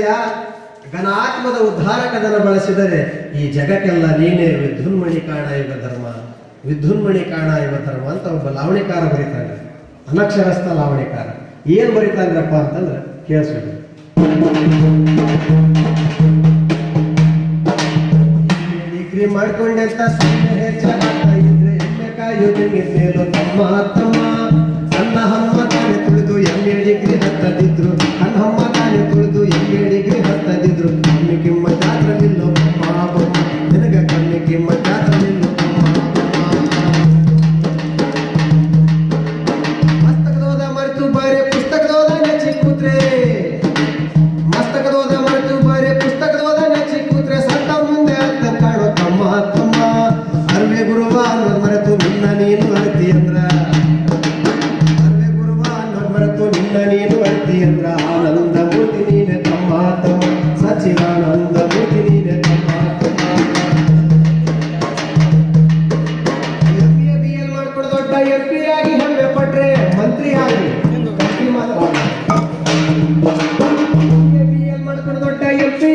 ಅಲ್ಲಯ್ಯ, ಘನಾತ್ಮದ ಉದ್ಧಾರಕದನ್ನು ಬಳಸಿದರೆ ಈ ಜಗಕ್ಕೆಲ್ಲ ನೀನೇ ವಿದ್ಯುನ್ಮಣಿ ಕಾಣ ಇವ ಧರ್ಮ, ವಿದ್ಯುನ್ಮಣಿ ಕಾಣ ಇವ ಧರ್ಮ ಅಂತ ಒಬ್ಬ ಲಾವಣಿಕಾರ ಬರೀತಾನೆ, ಅನಕ್ಷರಸ್ಥ ಲಾವಣಿಕಾರ. ಏನ್ ಬರೀತಾನ್ರಪ್ಪ ಅಂತಂದ್ರೆ ಕೇಳಿಸ್ಬೇಕು. ಡಿಗ್ರಿ ಮಾಡ್ಕೊಂಡೆ ಅಂತ ಸುಮ್ಮನೆ ಹೆಚ್ಚಾಗ್ತಾ ಇದ್ರೆ ಎಮ್ಮೆ ಕಾಯೋದಿನ್ನೇಲೋ ತಮ್ಮ ತಮ್ಮ, ನನ್ನ ಹಮ್ಮ ತಾನೆ ತುಳಿದು ಎಮ್ಮೆ ಡಿಗ್ರಿ ಹತ್ತದಿದ್ರು, ನನ್ನ ಹಮ್ಮ ತಾನೆ ತುಳಿದು ಎಮ್ಮೆ ಡಿಗ್ರಿ ಹತ್ತದಿದ್ರು. ಕಮ್ಮಿ ಕಿಮ್ಮ ಜಾತ್ರಲಿಲ್ಲೋ ಬಮ್ಮ, ನಿನಗ ಕಮ್ಮಿ ಕಿಮ್ಮ ಜಾತ್ರಲಿಲ್ಲೋ ಮಸ್ತಕದೋದ ಮರೆತು ಬರೇ ಪುಸ್ತಕದೋದ ನೆಚ್ಚಿ ಕೂತ್ರೆ, ಮಸ್ತಕದೋದ ಮರೆತು ಬರೇ ಪುಸ್ತಕದೋದ ನೆಚ್ಚಿ ಕೂತ್ರೆ ಸತ್ತ ಮುಂದೆ ಅಂತ ಕಾಣೋ ತಮ್ಮ ತಮ್ಮ. ಅರ್ವೆ ಗುರುವ ಅನ್ನೋದ್ ಮರೆತು ನಿನ್ನ ನೀನು ಅರ್ತಿ ಅಂದ್ರ, ಅರ್ವೆ ಗುರುವ ಅನ್ನೋದ್ ಮರೆತು ನಿನ್ನ ನೀನು ಅರ್ತಿ ಅಂದ್ರ. ಆನಂದ ಮೂರ್ತಿ ನೀನೆ ತಮ್ಮ ತಮ್ಮ, ಸಚಿದಾನಂದ ಮೂರ್ತಿ ನೀನೆ ತಮ್ಮ ತಮ್ಮ. BA ಮಾಡ್ಕೊಂಡು ದೊಡ್ಡ MP ಆಗಿ ಹೆಮ್ಮೆ ಪಟ್ರೆ ಮಂತ್ರಿ ಆಗಿ ಕಟ್ಟಿ ಮಾತ್ರ